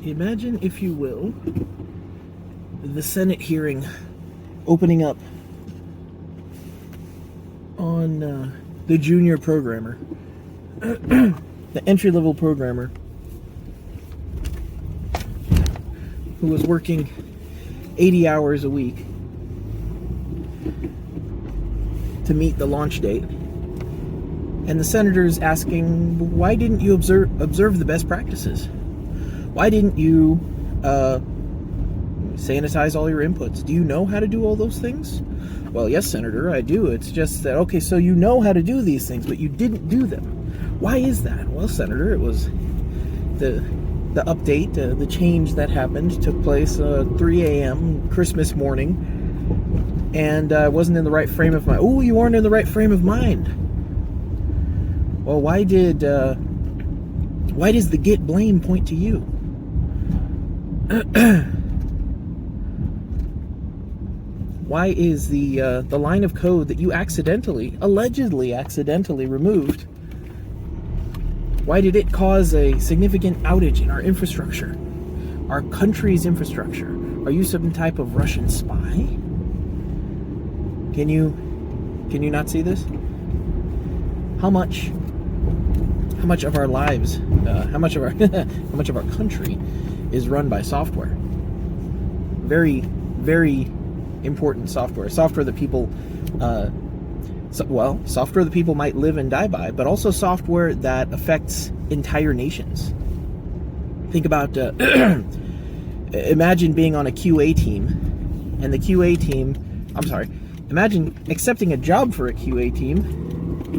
Imagine, if you will, the Senate hearing opening up on the junior programmer, the entry-level programmer who was working 80 hours a week to meet the launch date. And the senator's asking, why didn't you observe the best practices? Why didn't you sanitize all your inputs? Do you know how to do all those things? Well, yes, Senator, I do. It's just that, okay, so you know how to do these things, but you didn't do them. Why is that? Well, Senator, it was the update, the change that happened took place 3 a.m. Christmas morning, and I wasn't in the right frame of mind. Oh, you weren't in the right frame of mind. Well, why does the get blame point to you? Why is the line of code that you allegedly accidentally removed, why did it cause a significant outage in our infrastructure, our country's infrastructure? Are you some type of Russian spy? Can you not see this? How much of our lives, how much of our country is run by software? Very, very important software that people software that people might live and die by, but also software that affects entire nations. Think about imagine being on a QA team, and the QA team, imagine accepting a job for a QA team,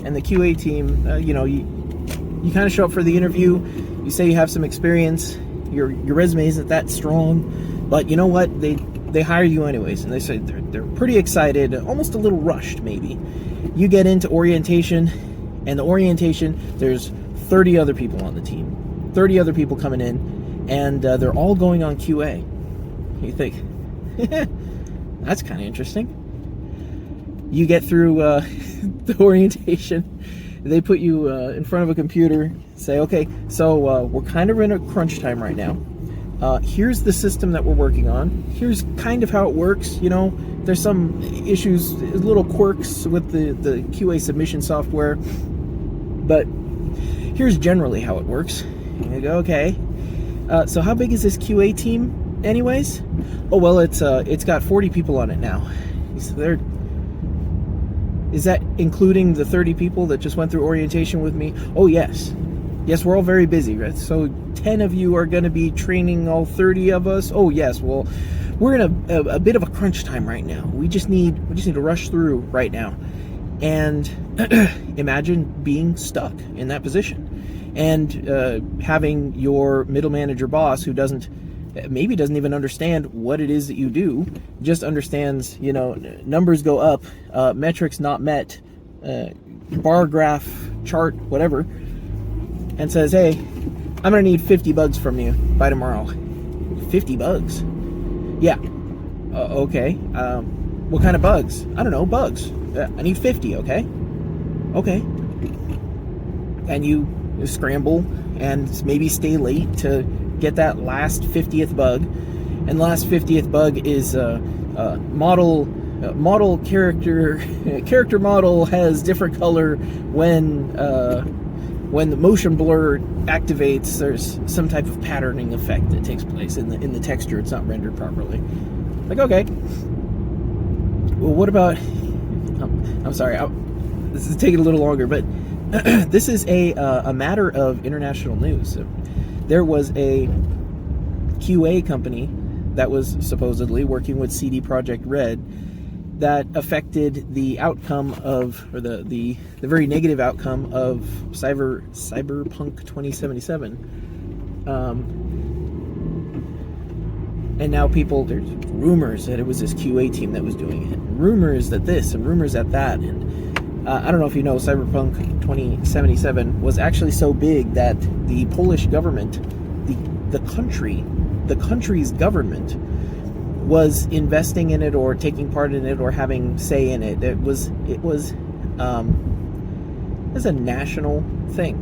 and the QA team, you kind of show up for the interview, you say you have some experience, your resume isn't that strong, but you know what, they hire you anyways, and they say they're pretty excited, almost a little rushed maybe. You get into orientation, and the orientation, there's 30 other people on the team, 30 other people coming in, and they're all going on QA. You think, that's kind of interesting. You get through the orientation, they put you in front of a computer, say, okay, so we're kind of in a crunch time right now. Here's the system that we're working on. Here's kind of how it works. There's some issues, little quirks with the QA submission software, but here's generally how it works. And you go, okay. So how big is this QA team, anyways? Oh well, it's got 40 people on it now. So is that including the 30 people that just went through orientation with me? Oh yes. Yes, we're all very busy, right? So 10 of you are going to be training all 30 of us. Oh yes, well, we're in a bit of a crunch time right now. We just need to rush through right now. And imagine being stuck in that position, and having your middle manager boss who maybe doesn't even understand what it is that you do, just understands, numbers go up, metrics not met, bar graph, chart, whatever, and says, hey, I'm going to need 50 bugs from you by tomorrow. 50 bugs? Yeah. Okay. What kind of bugs? I don't know, bugs. I need 50, okay? Okay. And you scramble and maybe stay late to get that last 50th bug. And the last 50th bug is model character model has different color when the motion blur activates. There's some type of patterning effect that takes place in the texture. It's not rendered properly. Like, okay, well, what about, I'm sorry, this is taking a little longer, but this is a matter of international news. There was a QA company that was supposedly working with CD Projekt Red that affected the outcome of, or the very negative outcome of Cyberpunk 2077. And now there's rumors that it was this QA team that was doing it. Rumors that this and rumors that that. And I don't know if you know, Cyberpunk 2077 was actually so big that the Polish government, the country's government, was investing in it or taking part in it or having say in it. It was a national thing.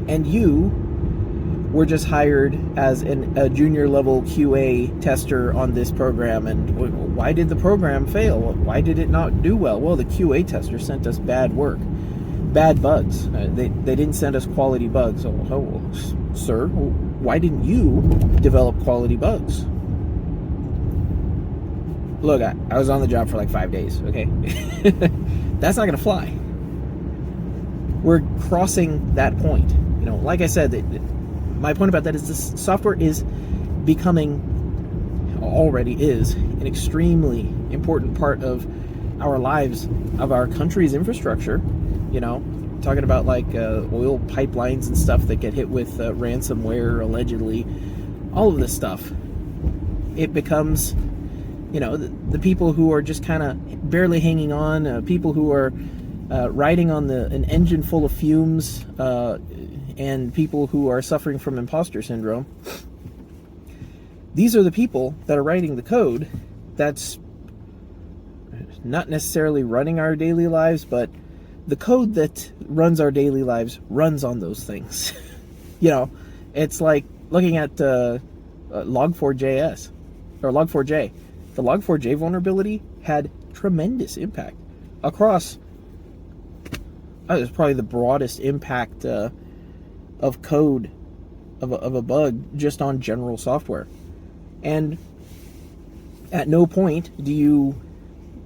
And you we're just hired as a junior level QA tester on this program, and why did the program fail? Why did it not do well? Well, the QA tester sent us bad work, bad bugs. They didn't send us quality bugs. Oh, sir, why didn't you develop quality bugs? Look, I was on the job for like 5 days, okay? That's not gonna fly. We're crossing that point. You know, like I said, my point about that is this software is already is an extremely important part of our lives, of our country's infrastructure. You know, talking about like oil pipelines and stuff that get hit with ransomware, allegedly, all of this stuff. It becomes, you know, the people who are just kind of barely hanging on, people who are riding on an engine full of fumes, and people who are suffering from imposter syndrome. These are the people that are writing the code that's not necessarily running our daily lives, but the code that runs our daily lives runs on those things. You know, it's like looking at log4j. The log4j vulnerability had tremendous impact across. It was probably the broadest impact of code of a bug just on general software. And at no point do you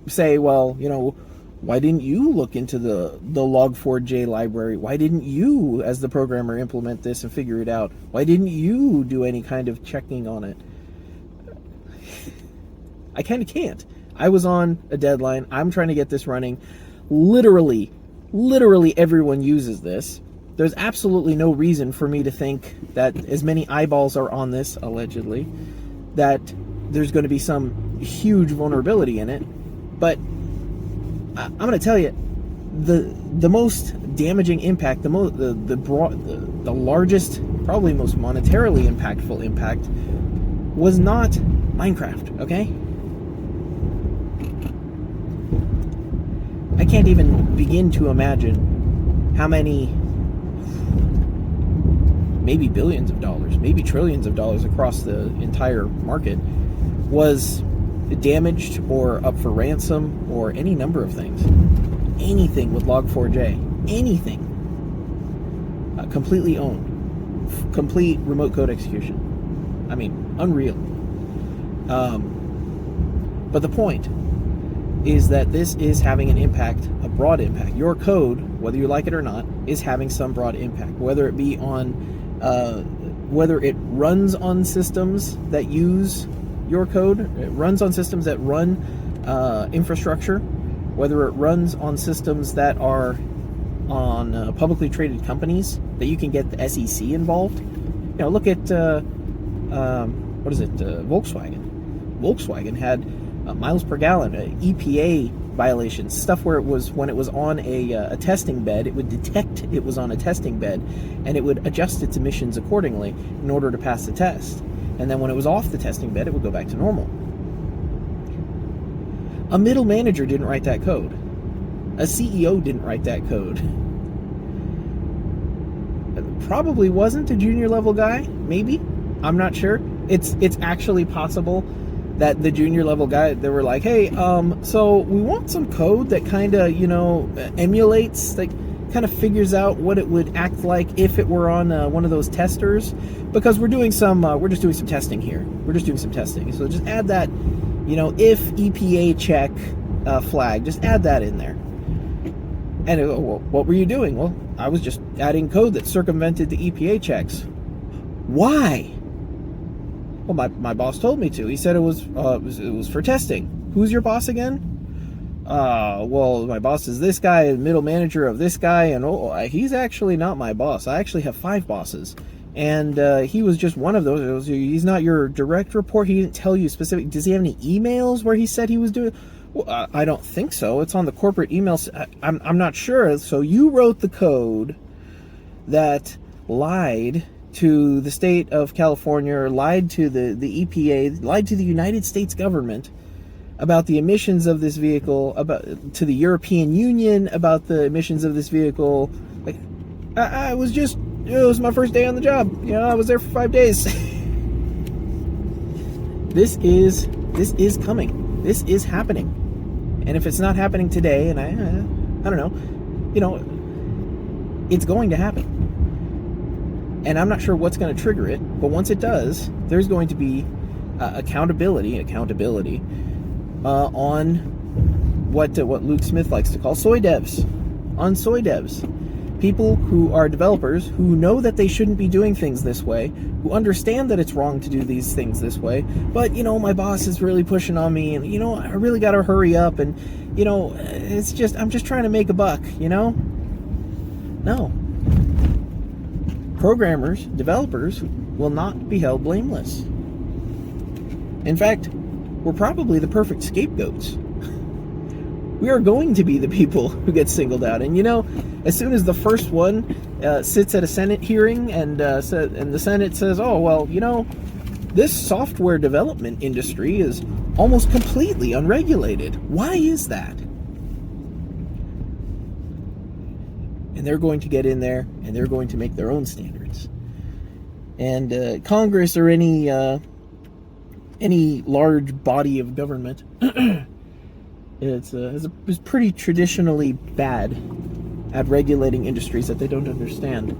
say, well, you know, why didn't you look into the log4j library? Why didn't you, as the programmer, implement this and figure it out? Why didn't you do any kind of checking on it? I kind of can't. I was on a deadline. I'm trying to get this running. Literally everyone uses this. There's absolutely no reason for me to think that as many eyeballs are on this, allegedly, that there's going to be some huge vulnerability in it. But I'm going to tell you, the most damaging impact, the largest, probably most monetarily impactful impact, was not Minecraft. Okay. I can't even begin to imagine how many, maybe billions of dollars, maybe trillions of dollars across the entire market was damaged or up for ransom or any number of things. Anything with log4j, anything, completely owned, complete remote code execution. I mean, unreal. But the point is that this is having an impact, a broad impact. Your code, whether you like it or not, is having some broad impact, whether it be on, whether it runs on systems that use your code, it runs on systems that run infrastructure, whether it runs on systems that are on publicly traded companies that you can get the SEC involved. You know, look at, Volkswagen. Volkswagen had miles per gallon, EPA violations, stuff where it was, when it was on a testing bed, it would detect it was on a testing bed, and it would adjust its emissions accordingly in order to pass the test. And then when it was off the testing bed, it would go back to normal. A middle manager didn't write that code. A CEO didn't write that code. Probably wasn't a junior level guy, maybe. I'm not sure. It's actually possible that the junior level guy, they were like, hey, so we want some code that kind of, you know, emulates, that kind of figures out what it would act like if it were on one of those testers, because we're doing some, we're just doing some testing here. We're just doing some testing. So just add that, you know, if EPA check flag, just add that in there. And well, what were you doing? Well, I was just adding code that circumvented the EPA checks. Why? Well, my boss told me to. He said it was for testing. Who's your boss again? Well, my boss is this guy, middle manager of this guy, and he's actually not my boss. I actually have 5 bosses, and he was just one of those. He's not your direct report. He didn't tell you specific. Does he have any emails where he said he was doing? Well, I don't think so. It's on the corporate emails. I'm not sure. So you wrote the code that lied to the state of California, or lied to the EPA, lied to the United States government about the emissions of this vehicle, about to the European Union about the emissions of this vehicle. Like, I was just it was my first day on the job. I was there for 5 days. This is coming. This is happening. And if it's not happening today, and I don't know, it's going to happen. And I'm not sure what's going to trigger it, but once it does, there's going to be accountability on what Luke Smith likes to call SoyDevs. On SoyDevs. People who are developers who know that they shouldn't be doing things this way, who understand that it's wrong to do these things this way, but, my boss is really pushing on me, and, I really got to hurry up, and, I'm just trying to make a buck, No. Programmers, developers will not be held blameless. In fact, we're probably the perfect scapegoats. We are going to be the people who get singled out. And as soon as the first one sits at a Senate hearing and the Senate says, oh, well, this software development industry is almost completely unregulated. Why is that? And they're going to get in there and they're going to make their own standards. And Congress or any large body of government is pretty traditionally bad at regulating industries that they don't understand.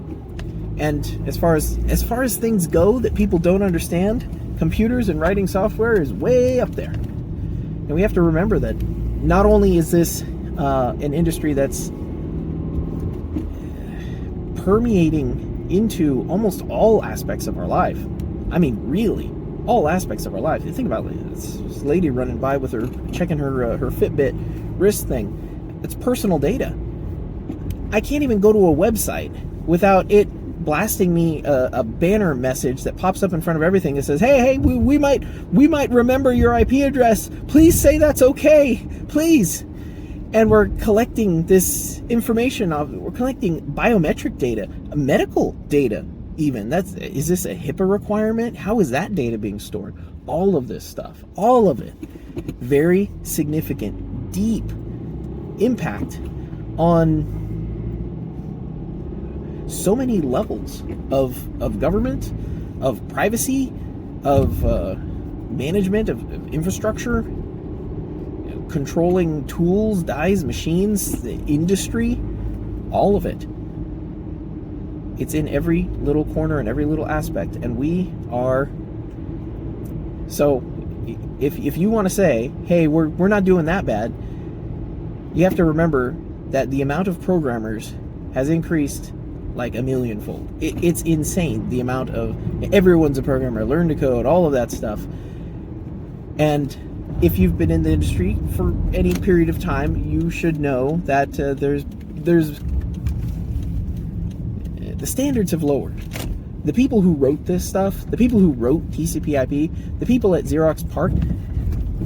And as far as things go that people don't understand, computers and writing software is way up there. And we have to remember that not only is this an industry that's permeating into almost all aspects of our life. I mean, really, all aspects of our life. You think about it, this lady running by with her, checking her Fitbit wrist thing. It's personal data. I can't even go to a website without it blasting me a banner message that pops up in front of everything that says, hey, we might remember your IP address. Please say that's okay. Please. And we're collecting this information. We're collecting biometric data, medical data even. Is this a HIPAA requirement? How is that data being stored? All of this stuff, all of it. Very significant, deep impact on so many levels of government, of privacy, of management, of infrastructure, controlling tools, dyes, machines, the industry, all of it. It's in every little corner and every little aspect, and we are. So if you want to say, hey, we're not doing that bad, you have to remember that the amount of programmers has increased like a millionfold. It's insane, the amount of, everyone's a programmer, learn to code, all of that stuff. And if you've been in the industry for any period of time, you should know that there's the standards have lowered. The people who wrote this stuff, the people who wrote TCP/IP, the people at Xerox PARC,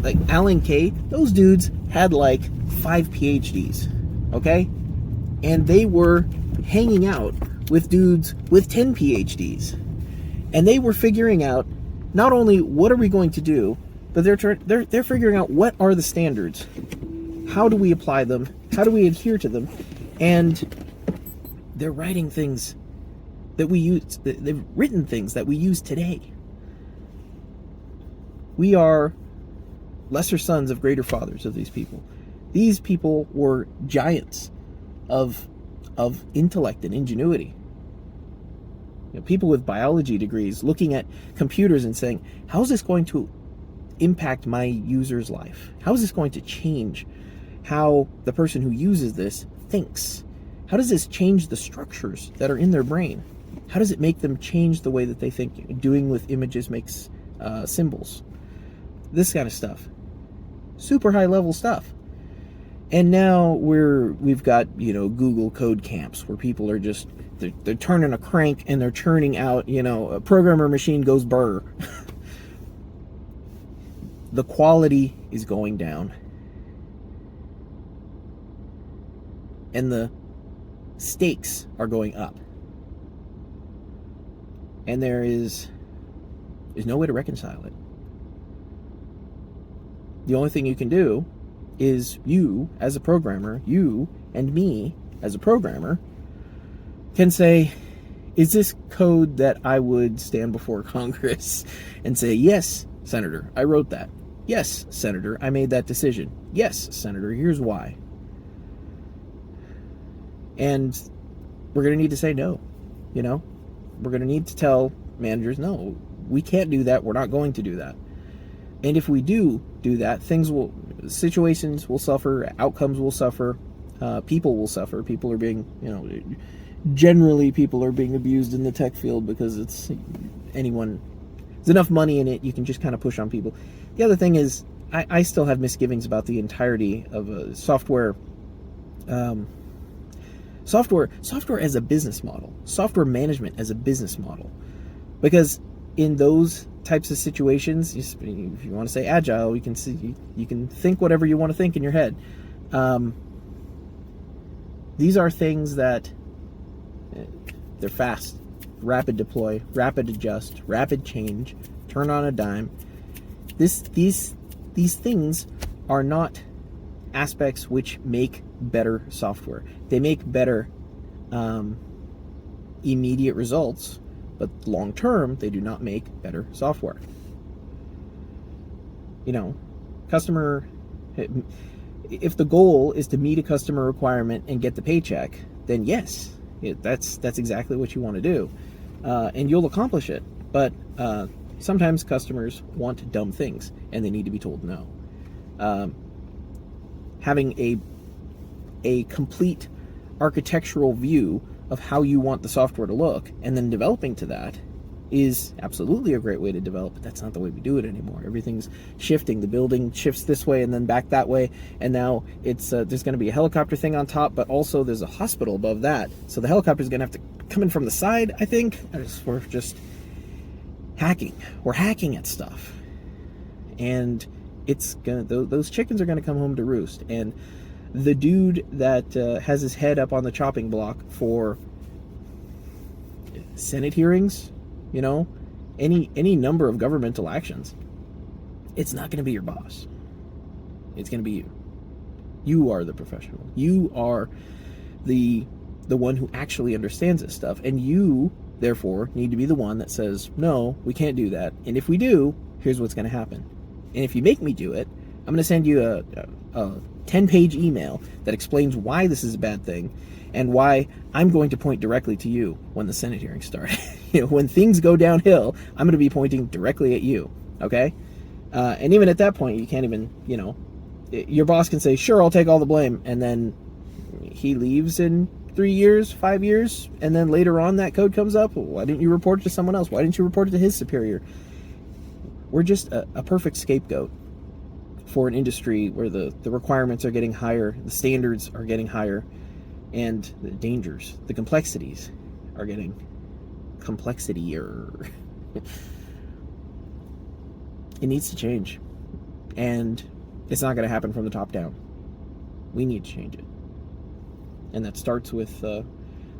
like Alan Kay, those dudes had like 5 PhDs, okay? And they were hanging out with dudes with 10 PhDs. And they were figuring out not only what are we going to do, but they're figuring out what are the standards. How do we apply them? How do we adhere to them? And they're writing things that we use. They've written things that we use today. We are lesser sons of greater fathers of these people. These people were giants of intellect and ingenuity. People with biology degrees looking at computers and saying, how is this going to impact my user's life? How is this going to change how the person who uses this thinks? How does this change the structures that are in their brain? How does it make them change the way that they think? Doing with images makes symbols. This kind of stuff. Super high level stuff. And now we've got, Google code camps where people are just, they're turning a crank and they're churning out, a programmer machine goes burr. The quality is going down. And the stakes are going up. And there's no way to reconcile it. The only thing you can do is you, as a programmer, you and me, as a programmer, can say, Is this code that I would stand before Congress and say, yes, Senator, I wrote that. Yes, Senator, I made that decision. Yes, Senator, here's why. And we're going to need to say no, you know? We're going to need to tell managers, no, we can't do that. We're not going to do that. And if we do that, situations will suffer, outcomes will suffer, people will suffer. People are being, generally people are being abused in the tech field because there's enough money in it, you can just kind of push on people. The other thing is, I still have misgivings about the entirety of software as a business model, software management as a business model. Because in those types of situations, if you want to say agile, you can think whatever you want to think in your head. These are things that they're fast, rapid deploy, rapid adjust, rapid change, turn on a dime. These things are not aspects which make better software. They make better immediate results, but long term, they do not make better software. Customer, if the goal is to meet a customer requirement and get the paycheck, then yes, that's exactly what you want to do, and you'll accomplish it. But sometimes customers want dumb things, and they need to be told no. Having a complete architectural view of how you want the software to look, and then developing to that, is absolutely a great way to develop, but that's not the way we do it anymore. Everything's shifting. The building shifts this way and then back that way, and now it's there's going to be a helicopter thing on top, but also there's a hospital above that. So the helicopter's going to have to come in from the side, I think. We're just hacking. We're hacking at stuff. And those chickens are going to come home to roost. And the dude that has his head up on the chopping block for Senate hearings, any number of governmental actions, it's not going to be your boss. It's going to be you. You are the professional. You are the one who actually understands this stuff, and you therefore need to be the one that says, no, we can't do that, and if we do, here's what's going to happen. And if you make me do it, I'm going to send you a 10-page email that explains why this is a bad thing, and why I'm going to point directly to you when the Senate hearings start. When things go downhill, I'm going to be pointing directly at you, okay? And even at that point, you can't even, your boss can say, sure, I'll take all the blame, and then he leaves in 3 years, 5 years, and then later on that code comes up. Why didn't you report it to someone else? Why didn't you report it to his superior? We're just a perfect scapegoat for an industry where the requirements are getting higher, the standards are getting higher, and the dangers, the complexities are getting complexityer. It needs to change. And it's not going to happen from the top down. We need to change it. And that starts with the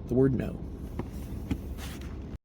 word no.